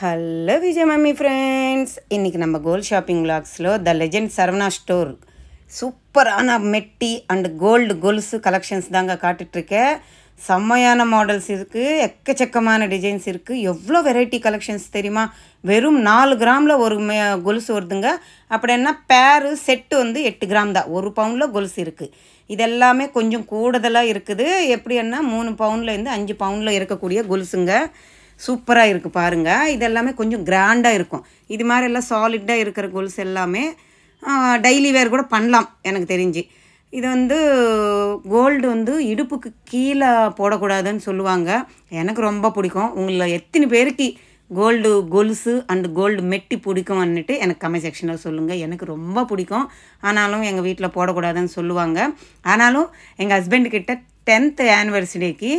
Hello Vijay mummy friends, இன்றைக்கி நம்ம gold shopping விளாக்ஸில் த லெஜெண்ட் சரவணா ஸ்டோர் சூப்பரான மெட்டி அண்டு கோல்டு கொலுசு கலெக்ஷன்ஸ் தாங்க காட்டுட்ருக்கேன். செம்மையான மாடல்ஸ் இருக்குது, எக்கச்சக்கமான டிசைன்ஸ் இருக்குது. எவ்வளோ வெரைட்டி கலெக்ஷன்ஸ் தெரியுமா? வெறும் 4 கிராமில் ஒரு கொலுசு வருதுங்க. அப்படின்னா பேரு செட்டு வந்து 8 கிராம் தான். 1 பவுனில் கொலுசு இருக்குது. இதெல்லாமே கொஞ்சம் கூடுதலாக இருக்குது. எப்படின்னா 3 பவுன்லேருந்து 5 பவுனில் இருக்கக்கூடிய கொலுசுங்க. சூப்பராக இருக்குது பாருங்கள். இதெல்லாமே கொஞ்சம் கிராண்டாக இருக்கும். இது மாதிரி எல்லாம் சாலிட்டாக இருக்கிற கொலுசு எல்லாமே டெய்லி வேர் கூட பண்ணலாம் எனக்கு தெரிஞ்சு. இது வந்து கோல்டு வந்து இடுப்புக்கு கீழே போடக்கூடாதுன்னு சொல்லுவாங்க. எனக்கு ரொம்ப பிடிக்கும். உங்களில் எத்தனை பேருக்கு கோல்டு கொலுசு அண்டு கோல்டு மெட்டி பிடிக்கும்னுட்டு எனக்கு கமெண்ட் செக்ஷனில் சொல்லுங்கள். எனக்கு ரொம்ப பிடிக்கும். ஆனாலும் எங்கள் வீட்டில் போடக்கூடாதுன்னு சொல்லுவாங்க. ஆனாலும் எங்கள் ஹஸ்பண்டுக்கிட்ட 10th ஆனிவர்சரிக்கு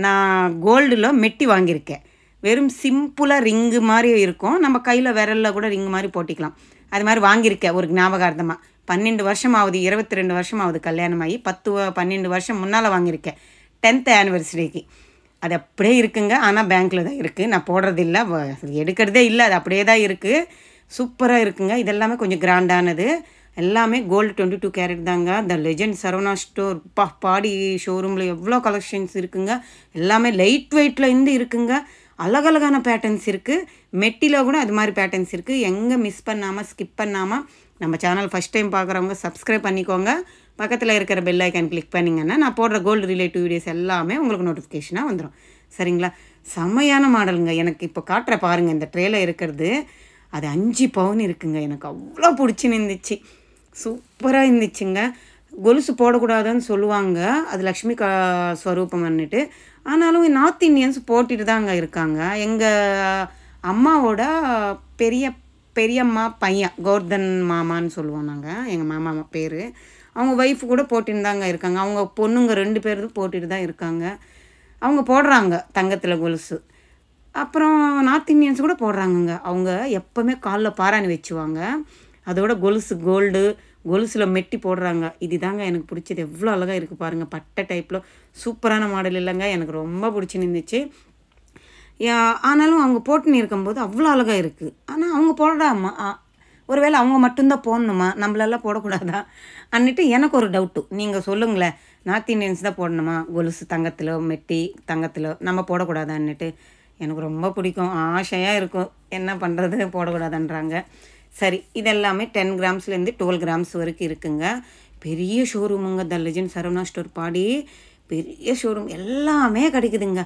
நான் கோல்டில் மெட்டி வாங்கியிருக்கேன். வெறும் சிம்பிளாக ரிங்கு மாதிரி இருக்கும். நம்ம கையில் விரலில் கூட ரிங்கு மாதிரி போட்டிக்கலாம். அது மாதிரி வாங்கியிருக்கேன் ஒரு ஞாபகார்த்தமாக. 12 வருஷம் ஆகுது, 22 வருஷம் ஆகுது கல்யாணமாகி. 12 வருஷம் முன்னால் வாங்கியிருக்கேன் 10th ஆனிவர்சரிக்கு. அது அப்படியே இருக்குங்க. ஆனால் பேங்க்கில் தான் இருக்குது. நான் போடுறதில்லை, எடுக்கிறதே இல்லை. அது அப்படியே தான் இருக்குது. சூப்பராக இருக்குங்க. இதெல்லாமே கொஞ்சம் கிராண்டானது. எல்லாமே கோல்டு 22 கேரட் தாங்க. த லெஜெண்ட் சரவணா ஸ்டோர் பாடி ஷோரூமில் எவ்வளோ கலெக்ஷன்ஸ் இருக்குங்க. எல்லாமே லைட் வெயிட்டில் இருந்து இருக்குங்க. அழகழகான பேட்டர்ன்ஸ் இருக்குது. மெட்டியில் கூட அது மாதிரி பேட்டர்ன்ஸ் இருக்குது. எங்கே மிஸ் பண்ணாமல் ஸ்கிப் பண்ணாமல் நம்ம சேனல் ஃபஸ்ட் டைம் பார்க்குறவங்க சப்ஸ்கிரைப் பண்ணிக்கோங்க. பக்கத்தில் இருக்கிற பெல் ஐக்கான் கிளிக் பண்ணிங்கன்னா நான் போடுற கோல்டு ரிலேட்டிவ் வீடியோஸ் எல்லாமே உங்களுக்கு நோட்டிஃபிகேஷனாக வந்துடும். சரிங்களா? செம்மையான மாடலுங்க. எனக்கு இப்போ காட்டுற பாருங்கள், இந்த ட்ரேயில் இருக்கிறது அது 5 பவுன் இருக்குங்க. எனக்கு அவ்வளோ பிடிச்சி இருந்துச்சு. சூப்பராக இருந்துச்சுங்க. கொலுசு போடக்கூடாதுன்னு சொல்லுவாங்க, அது லக்ஷ்மி ஸ்வரூபம்னுட்டு. ஆனாலும் நார்த் இந்தியன்ஸ் போட்டுட்டு தாங்க இருக்காங்க. எங்கள் அம்மாவோட பெரியம்மா பையன் கோர்தன் மாமான்னு சொல்லுவோம் நாங்கள். எங்கள் மாமா பேர். அவங்க ஒய்ஃப் கூட போட்டுன்னு தாங்க இருக்காங்க. அவங்க பொண்ணுங்க 2 பேரும் போட்டுட்டு தான் இருக்காங்க. அவங்க போடுறாங்க தங்கத்தில் கொலுசு. அப்புறம் நார்த் இந்தியன்ஸ் கூட போடுறாங்கங்க. அவங்க எப்போவுமே காலில் பாராணி வச்சுவாங்க. அதோட கொலுசு கோல்டு கொலுசில் மெட்டி போடுறாங்க. இது தாங்க எனக்கு பிடிச்சது. எவ்வளோ அழகாக இருக்குது பாருங்கள். பட்டை டைப்பில் சூப்பரான மாடல் இல்லைங்க. எனக்கு ரொம்ப பிடிச்சி இருந்துச்சு. ஆனாலும் அவங்க போட்டுன்னு இருக்கும்போது அவ்வளோ அழகாக இருக்குது. ஆனால் அவங்க போடாமா, ஒருவேளை அவங்க மட்டும்தான் போடணுமா, நம்மளெல்லாம் போடக்கூடாதா அன்னிட்டு எனக்கு ஒரு டவுட்டு. நீங்கள் சொல்லுங்களேன், நார்த் இந்தியன்ஸ் தான் போடணுமா கொலுசு தங்கத்தில் மெட்டி தங்கத்தில், நம்ம போடக்கூடாதான்னுட்டு? எனக்கு ரொம்ப பிடிக்கும், ஆசையாக இருக்கும். என்ன பண்ணுறது, போடக்கூடாதுன்றாங்க. சரி, இதெல்லாமே 10 கிராம்ஸ்லேருந்து 12 கிராம்ஸ் வரைக்கும் இருக்குங்க. பெரிய ஷோரூமுங்க த லெஜெண்ட் சரவணா ஸ்டோர் பாடி. பெரிய ஷோரூம், எல்லாமே கிடைக்குதுங்க.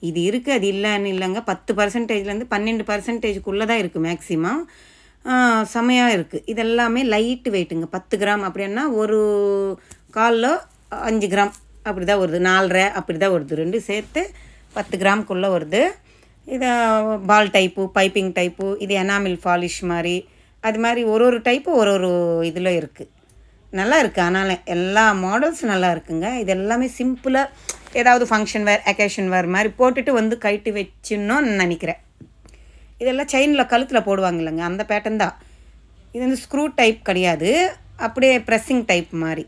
இது இருக்குது அது இல்லைன்னு இல்லைங்க. 10%லேருந்து 12%க்குள்ளே தான் இருக்குது மேக்ஸிமம். செமையாக இருக்குது. இதெல்லாமே லைட்டு வெயிட்டுங்க. 10 கிராம் அப்படின்னா ஒரு காலில் 5 கிராம் அப்படி தான் வருது. 4.5 அப்படி தான் வருது. 2 சேர்த்து 10 கிராம்குள்ளே வருது. இதை பால் டைப்பு, பைப்பிங் டைப்பு, இது எனாமில் பாலிஷ் மாதிரி, அது மாதிரி ஒரு டைப்பு ஒரு இதில் இருக்குது. நல்லா இருக்குது. ஆனாலும் எல்லா மாடல்ஸும் நல்லா இருக்குங்க. இது எல்லாமே சிம்பிளாக ஏதாவது ஃபங்க்ஷன் வேர், அக்கேஷன் வேர் மாதிரி போட்டுட்டு வந்து கைட்டு வச்சுன்னு நினைக்கிறேன். இதெல்லாம் செயினில் கழுத்தில் போடுவாங்க இல்லைங்க, அந்த பேட்டர்ன் தான். இது வந்து ஸ்க்ரூ டைப் கிடையாது, அப்படியே ப்ரெஸ்ஸிங் டைப் மாதிரி.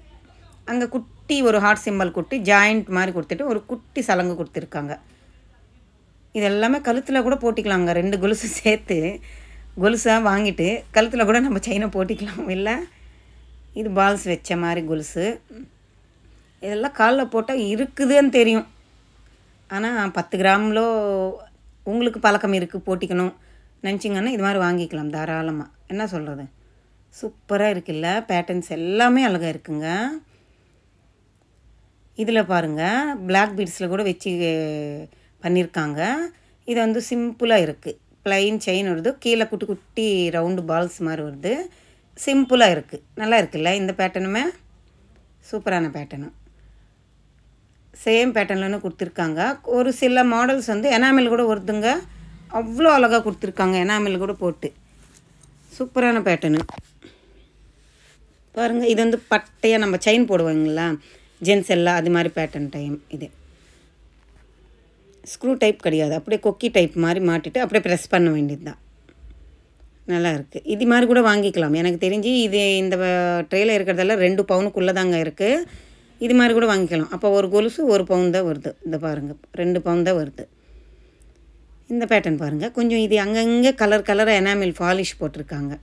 அங்கே குட்டி ஒரு ஹார்ட் சிம்பல் குட்டி ஜாயிண்ட் மாதிரி கொடுத்துட்டு ஒரு குட்டி சலங்கு கொடுத்துருக்காங்க. இது எல்லாமே கழுத்தில் கூட போட்டிக்கலாங்க. 2 கொலுசு சேர்த்து கொலுசாக வாங்கிட்டு கழுத்தில் கூட நம்ம செயினை போட்டிக்கலாம். இல்லை, இது பால்ஸ் வச்ச மாதிரி கொலுசு. இதெல்லாம் காலில் போட்டால் இருக்குதுன்னு தெரியும். ஆனால் 10 கிராமில் உங்களுக்கு பழக்கம் இருக்குது போட்டிக்கணும் நினச்சிங்கன்னா இது மாதிரி வாங்கிக்கலாம் தாராளமாக. என்ன சொல்கிறது, சூப்பராக இருக்குல்ல. பேட்டர்ன்ஸ் எல்லாமே அழகாக இருக்குங்க. இதில் பாருங்கள், பிளாக் பீட்ஸில் கூட வச்சு பண்ணியிருக்காங்க. இது வந்து சிம்பிளாக இருக்குது. ப்ளைன் செயின் வருது, கீழே குட்டி குட்டி ரவுண்டு பால்ஸ் மாதிரி வருது. சிம்பிளாக இருக்குது. நல்லா இருக்குல்ல இந்த பேட்டர்னுமே? சூப்பரான பேட்டர்னு. சேம் பேட்டர்ன்லன்னு கொடுத்துருக்காங்க. ஒரு சில மாடல்ஸ் வந்து எனாமில் கூட வருதுங்க. அவ்வளோ அழகாக கொடுத்துருக்காங்க எனாமில் கூட போட்டு. சூப்பரான பேட்டர்னு பாருங்கள். இது வந்து பட்டையாக நம்ம செயின் போடுவாங்களா ஜென்ஸ் எல்லாம், அது மாதிரி பேட்டர்ன் டைம். இது ஸ்க்ரூ டைப் கிடையாது, அப்படியே கொக்கி டைப் மாதிரி மாட்டிட்டு அப்படியே ப்ரெஸ் பண்ண வேண்டியது தான். நல்லா இருக்குது. இது மாதிரி கூட வாங்கிக்கலாம். எனக்கு தெரிஞ்சு இது இந்த ட்ரேயில் இருக்கிறதெல்லாம் 2 பவுனுக்குள்ளே தாங்க இருக்குது. இது மாதிரி கூட வாங்கிக்கலாம். அப்போ ஒரு கொலுசு 1 பவுன் தான் வருது. இந்த பாருங்கள், 2 பவுன் தான் வருது. இந்த பேட்டர்ன் பாருங்கள், கொஞ்சம் இது அங்கங்கே கலர் கலராக எனாமில் பாலிஷ் போட்டிருக்காங்க.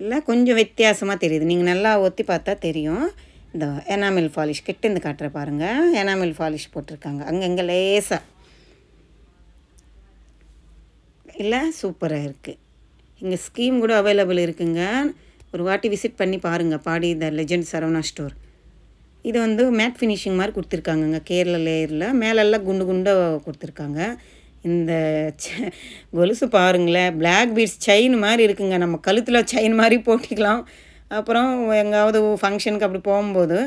இல்லை கொஞ்சம் வித்தியாசமாக தெரியுது, நீங்கள் நல்லா ஒத்தி பார்த்தா தெரியும். இந்த எனாமில் பாலிஷ் கிட்டேருந்து காட்டுற பாருங்கள், எனாமில் பாலிஷ் போட்டிருக்காங்க அங்கங்கே லேசாக. இல்லை சூப்பராக இருக்குது. இங்கே ஸ்கீம் கூட அவைலபிள் இருக்குங்க. ஒரு வாட்டி விசிட் பண்ணி பாருங்கள், பாடி த லெஜெண்ட் சரவணா ஸ்டோர். இது வந்து மேட் ஃபினிஷிங் மாதிரி கொடுத்துருக்காங்கங்க, கேரளா லேயரில் மேலெல்லாம் குண்டு குண்டாக கொடுத்துருக்காங்க. இந்த கொலுசு பாருங்களேன், பிளாக் பீட்ஸ் செயின் மாதிரி இருக்குங்க. நம்ம கழுத்தில் செயின் மாதிரி போட்டிக்கலாம். அப்புறம் எங்காவது ஃபங்க்ஷனுக்கு அப்படி போகும்போது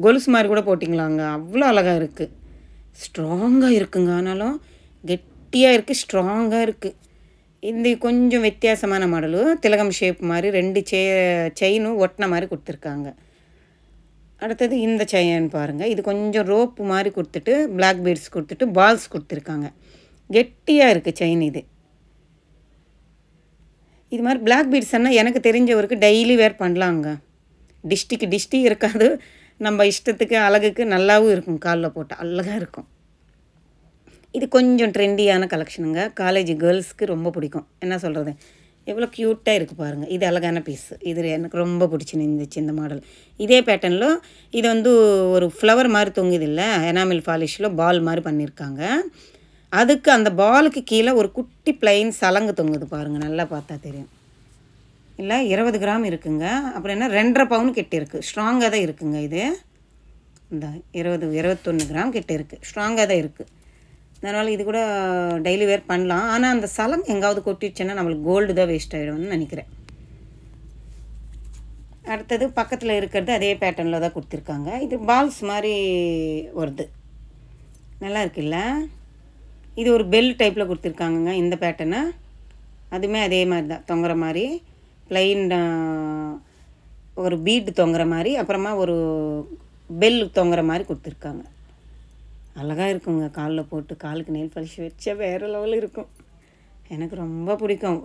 கொலுசு மாதிரி கூட போட்டிங்களாங்க. அவ்வளோ அழகாக இருக்குது, ஸ்ட்ராங்காக இருக்குங்க. ஆனாலும் கெட்டியாக இருக்குது, ஸ்ட்ராங்காக இருக்குது. இந்த கொஞ்சம் வித்தியாசமான மாடலு, திலகம் ஷேப் மாதிரி 2 செயினும் ஒட்டின மாதிரி கொடுத்துருக்காங்க. அடுத்தது இந்த செயின் பாருங்கள், இது கொஞ்சம் ரோப்பு மாதிரி கொடுத்துட்டு பிளாக் பீட்ஸ் கொடுத்துட்டு பால்ஸ் கொடுத்துருக்காங்க. கெட்டியாக இருக்குது செயின். இது மாதிரி பிளாக் பீட்ஸ்னால் எனக்கு தெரிஞ்சவருக்கு டெய்லி வேர் பண்ணலாங்க. டிஸ்டி இருக்காது, நம்ம இஷ்டத்துக்கு அழகுக்கு நல்லாவும் இருக்கும், காலில் போட்டால் அழகாக இருக்கும். இது கொஞ்சம் ட்ரெண்டியான கலெக்ஷனுங்க, காலேஜ் கேர்ள்ஸ்க்கு ரொம்ப பிடிக்கும். என்ன சொல்கிறது, எவ்வளோ க்யூட்டாக இருக்குது பாருங்கள். இது அழகான பீஸு, இது எனக்கு ரொம்ப பிடிச்சிருந்துச்சு இந்த மாடல். இதே பேட்டர்னில் இது வந்து ஒரு ஃப்ளவர் மாதிரி தொங்குது இல்லை, எனாமில் பாலிஷில் பால் மாதிரி பண்ணியிருக்காங்க. அதுக்கு அந்த பாலுக்கு கீழே ஒரு குட்டி பிளைன் சலங்கு தொங்குது பாருங்கள், நல்லா பார்த்தா தெரியும். இல்லை 20 கிராம் இருக்குங்க. அப்புறம் என்ன 2.5 பவுன் கிட்டே இருக்குது, ஸ்ட்ராங்காக தான் இருக்குங்க. இது இந்த 21 கிராம் கிட்டே இருக்குது, ஸ்ட்ராங்காக தான் இருக்குது. அதனால் இது கூட டெய்லி வேர் பண்ணலாம். ஆனால் அந்த சலங்கு எங்காவது கொட்டிடுச்சுன்னா நம்மளுக்கு கோல்டு தான் வேஸ்ட் ஆகிடும்னு நினைக்கிறேன். அடுத்தது பக்கத்தில் இருக்கிறது அதே பேட்டர்னில் தான் கொடுத்துருக்காங்க. இது பால்ஸ் மாதிரி வருது, நல்லா இருக்குல்ல. இது ஒரு பெல் டைப்பில் கொடுத்துருக்காங்கங்க இந்த பேட்டர்னு. அதுவுமே அதே மாதிரி தான், தொங்குற மாதிரி ப்ளைன் ஒரு பீடு தொங்குற மாதிரி, அப்புறமா ஒரு பெல் தொங்குற மாதிரி கொடுத்துருக்காங்க. அழகாக இருக்குங்க, காலில் போட்டு காலுக்கு நெயில் பாலிஷ் வச்சா வேறு லெவலில் இருக்கும். எனக்கு ரொம்ப பிடிக்கும்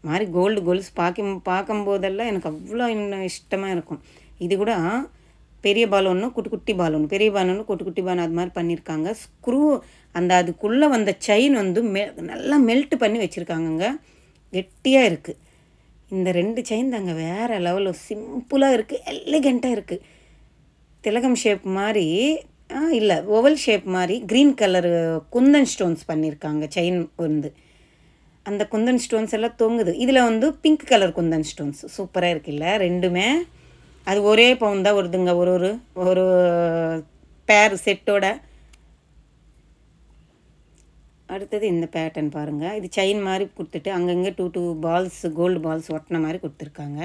மாதிரி கோல்டு கொலுசு பார்க்கும்போதெல்லாம் எனக்கு அவ்வளோ இன்னும் இஷ்டமாக இருக்கும். இது கூட பெரிய பால் ஒன்று, குட்டி குட்டி பால் ஒன்று, பெரிய பால் ஒன்று, குட்டி குட்டி பால், அது மாதிரி பண்ணியிருக்காங்க. ஸ்க்ரூ அந்த அதுக்குள்ளே வந்த செயின் வந்து நல்லா மெல்ட் பண்ணி வச்சுருக்காங்கங்க, கெட்டியாக இருக்குது. இந்த 2 செயின் தாங்க வேறு லெவலில் சிம்பிளாக இருக்குது, எலிகெண்ட்டாக இருக்குது. திலகம் ஷேப் மாதிரி இல்லை ஓவல் ஷேப் மாதிரி க்ரீன் கலரு குந்தன் ஸ்டோன்ஸ் பண்ணியிருக்காங்க செயின் வந்து. அந்த குந்தன் ஸ்டோன்ஸ் எல்லாம் தொங்குது. இதில் வந்து பிங்க் கலர் குந்தன் ஸ்டோன்ஸ் சூப்பராக இருக்குல்ல ரெண்டுமே. அது ஒரே பவுன் தான் வருதுங்க, ஒரு பேர் செட்டோட. அடுத்தது இந்த பேட்டர்ன் பாருங்கள், இது செயின் மாதிரி கொடுத்துட்டு அங்கங்கே 2 பால்ஸ் கோல்டு பால்ஸ் ஒட்டின மாதிரி கொடுத்துருக்காங்க.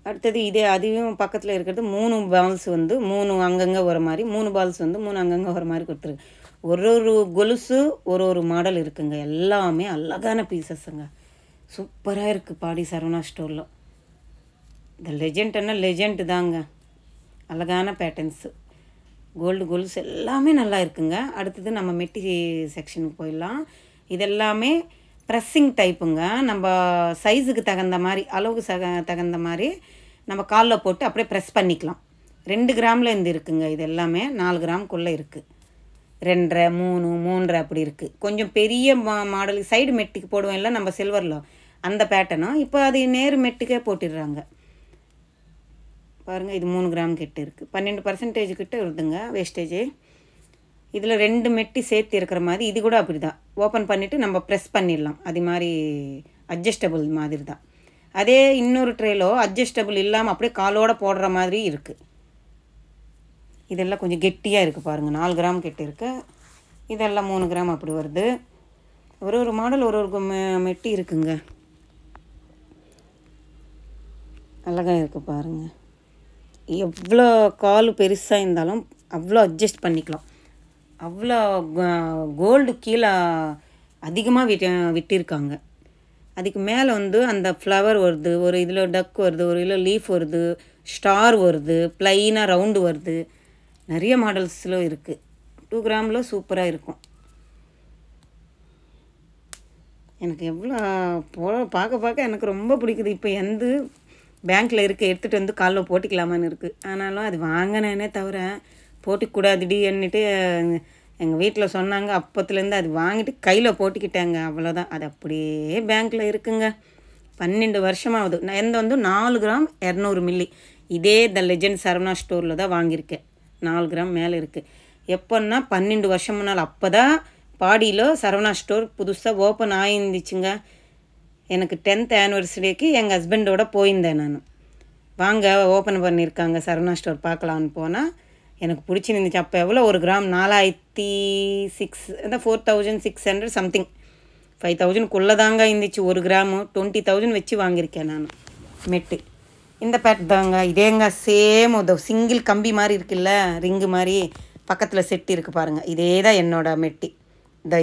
அடுத்தது இதே அதையும் பக்கத்தில் இருக்கிறது 3 பால்ஸ் வந்து 3 அங்கங்கே வர மாதிரி, 3 பால்ஸ் வந்து 3 அங்கங்கே வர மாதிரி கொடுத்துருக்கு. ஒரு கொலுசு ஒரு மாடல் இருக்குங்க, எல்லாமே அழகான பீசஸ்ஸுங்க, சூப்பராக இருக்குது. பாடி சரவணா ஸ்டோரில் இந்த லெஜெண்ட்னா லெஜெண்ட் தாங்க, அழகான பேட்டர்ன்ஸு, கோல்டு கொலுசு எல்லாமே நல்லா இருக்குங்க. அடுத்தது நம்ம மெட்டி செக்ஷனுக்கு போயிடலாம். இதெல்லாமே ப்ரெஸ்ஸிங் டைப்புங்க, நம்ம சைஸுக்கு தகுந்த மாதிரி அளவுக்கு தகுந்த மாதிரி நம்ம காலில் போட்டு அப்படியே ப்ரெஸ் பண்ணிக்கலாம். 2 கிராமில் இருந்து இருக்குங்க, இது எல்லாமே 4 கிராமுக்குள்ளே இருக்குது. 2.5, 3, 3.5 அப்படி இருக்குது. கொஞ்சம் பெரிய மாடல் சைடு மெட்டுக்கு போடுவோம் இல்லை நம்ம சில்வரில், அந்த பேட்டர்னும் இப்போ அது நேரு மெட்டுக்கே போட்டுடுறாங்க பாருங்கள். இது 3 கிராம் கிட்ட இருக்குது, 12% கிட்ட வருதுங்க வேஸ்டேஜ். இதில் 2 மெட்டி சேர்த்து இருக்கிற மாதிரி இது கூட அப்படி தான், ஓப்பன் பண்ணிவிட்டு நம்ம ப்ரெஸ் பண்ணிடலாம். அது மாதிரி அட்ஜஸ்டபுள் மாதிரி தான். அதே இன்னொரு ட்ரேலோ அட்ஜஸ்டபுள் இல்லாமல் அப்படியே காலோடு போடுற மாதிரி இருக்குது. இதெல்லாம் கொஞ்சம் கெட்டியாக இருக்குது பாருங்கள், 4 கிராம் கிட்ட இருக்குது. இதெல்லாம் 3 கிராம் அப்படி வருது. ஒரு மாடல் ஒரு மெட்டி இருக்குங்க, அழகாக இருக்குது பாருங்கள். எவ்வளோ கால் பெருசாக இருந்தாலும் அவ்வளோ அட்ஜஸ்ட் பண்ணிக்கலாம். அவ்வளோ கோல்டு கீழே அதிகமாக விட்டிருக்காங்க. அதுக்கு மேலே வந்து அந்த ஃப்ளவர் வருது, ஒரு இதில் டக் வருது, ஒரு இதில் லீஃப் வருது, ஸ்டார் வருது, ப்ளைனாக ரவுண்டு வருது, நிறைய மாடல்ஸில் இருக்குது. 2 கிராமில் சூப்பராக இருக்கும். எனக்கு எவ்வளோ பார்க்க எனக்கு ரொம்ப பிடிக்குது. இப்போ எந்த பேங்க்கில் இருக்குது, எடுத்துகிட்டு வந்து காலில் போட்டுக்கலாமான்னு இருக்குது. ஆனாலும் அது வாங்கினேனே தவிர போட்டுக்கூடாதுடி என்னட்டு எங்கள் வீட்டில் சொன்னாங்க, அப்போத்துலேருந்து அது வாங்கிட்டு கையில் போட்டுக்கிட்டாங்க. அவ்வளோதான். அது அப்படியே பேங்க்கில் இருக்குங்க. 12 வருஷமாகுது. நான் வந்து 4 கிராம் 200 மில்லி இதே த லெஜெண்ட் சரவணா ஸ்டோரில் தான் வாங்கியிருக்கேன். 4 கிராம் மேலே இருக்குது. எப்போன்னா 12 வருஷம் முன்னால். அப்போ தான் பாடியில் சரவணா ஸ்டோர் புதுசாக ஓப்பன் ஆகிருந்துச்சுங்க. எனக்கு 10th ஆனிவர்சரிக்கு எங்கள் ஹஸ்பண்டோட போயிருந்தேன் நான். வாங்க ஓப்பன் பண்ணியிருக்காங்க சரவணா ஸ்டோர் பார்க்கலான்னு போனால் எனக்கு பிடிச்சிருந்துச்சு. அப்போ எவ்வளோ ஒரு கிராம் 4600 4600 சம்திங் 5000க்குள்ளே தாங்க இருந்துச்சு. ஒரு கிராமு 20,000 வச்சு வாங்கியிருக்கேன் நான் மெட்டு. இந்த பேட் தாங்க. இதேங்க சேம் சிங்கிள் கம்பி மாதிரி இருக்குல்ல, ரிங்கு மாதிரி பக்கத்தில் செட்டு இருக்குது பாருங்கள். இதே தான் என்னோடய மெட்டி.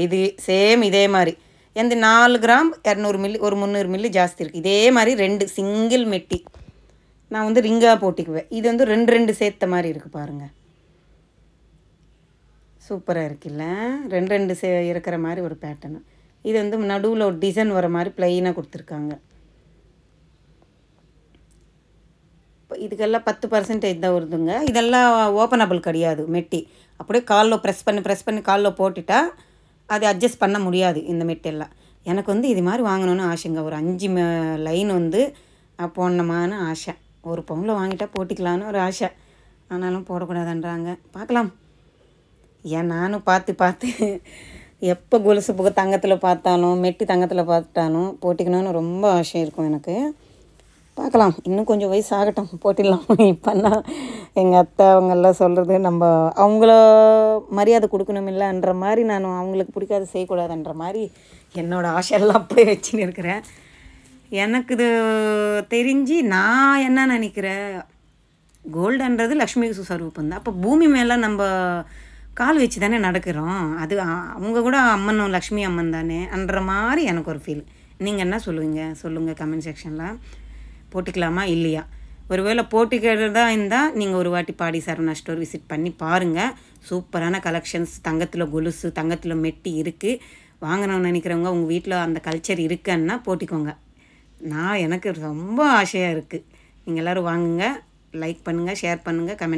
இது சேம் இதே மாதிரி எந்த 4 கிராம் 200 மில்லி ஒரு 300 மில்லி ஜாஸ்தி இருக்குது. இதே மாதிரி 2 சிங்கிள் மெட்டி நான் வந்து ரிங்காக போட்டிக்குவேன். இது வந்து 2 சேர்த்த மாதிரி இருக்குது பாருங்கள். சூப்பராக இருக்குல்ல, 2 இருக்கிற மாதிரி ஒரு பேட்டர்னு. இது வந்து நடுவில் ஒரு டிசைன் வர மாதிரி ப்ளைனாக கொடுத்துருக்காங்க. இதுக்கெல்லாம் 10% தான் வருதுங்க. இதெல்லாம் ஓப்பனபிள் கிடையாது மெட்டி. அப்படியே காலில் ப்ரெஸ் பண்ணி காலில் போட்டுட்டா அது அட்ஜஸ்ட் பண்ண முடியாது இந்த மெட்டெல்லாம். எனக்கு வந்து இது மாதிரி வாங்கணுன்னு ஆசைங்க. ஒரு 5 லைன் வந்து போடணுமான்னு ஆசை. ஒரு பவுனில் வாங்கிட்டா போட்டிக்கலான்னு ஒரு ஆசை. ஆனாலும் போடக்கூடாதுன்றாங்க. பார்க்கலாம். ஏன் நானும் பார்த்து எப்போ கொலுசு புகை தங்கத்தில் பார்த்தாலும் மெட்டி தங்கத்தில் பார்த்தாலும் போட்டிக்கணும்னு ரொம்ப ஆசை இருக்கும் எனக்கு. பார்க்கலாம். இன்னும் கொஞ்சம் வயசு ஆகட்டும், போட்டிடலாம். இப்போன்னா எங்கள் அத்தை அவங்கெல்லாம் சொல்கிறது நம்ம அவங்கள மரியாதை கொடுக்கணும் இல்லைன்ற மாதிரி நான் அவங்களுக்கு பிடிக்காது செய்யக்கூடாதுன்ற மாதிரி என்னோடய ஆசையெல்லாம் அப்படியே வச்சுன்னு இருக்கிறேன். எனக்கு இது தெரிஞ்சு நான் என்ன நினைக்கிறேன், கோல்டுன்றது லக்ஷ்மி ஸ்வரூபம் தான். அப்போ பூமி மேலே நம்ம கால் வச்சு தானே நடக்கிறோம். அது அவங்க கூட அம்மனும் லக்ஷ்மி அம்மன் தானே அன்ற மாதிரி எனக்கு ஒரு ஃபீல். நீங்கள் என்ன சொல்லுங்கள் கமெண்ட் செக்ஷனில். போட்டிக்கலாமா இல்லையா? ஒருவேளை போட்டிக்கிறதா இருந்தால் நீங்கள் ஒரு வாட்டி பாடி சரவணா ஸ்டோர் விசிட் பண்ணி பாருங்கள். சூப்பரான கலெக்ஷன்ஸ், தங்கத்தில் கொலுசு, தங்கத்தில் மெட்டி இருக்குது. வாங்கணும்னு நினைக்கிறவங்க உங்கள் வீட்டில் அந்த கல்ச்சர் இருக்குன்னா போட்டிக்கோங்க. எனக்கு ரொம்ப ஆசையாக இருக்குது. நீங்கள் எல்லோரும் வாங்குங்க, லைக் பண்ணுங்கள், ஷேர் பண்ணுங்கள், கமெண்ட்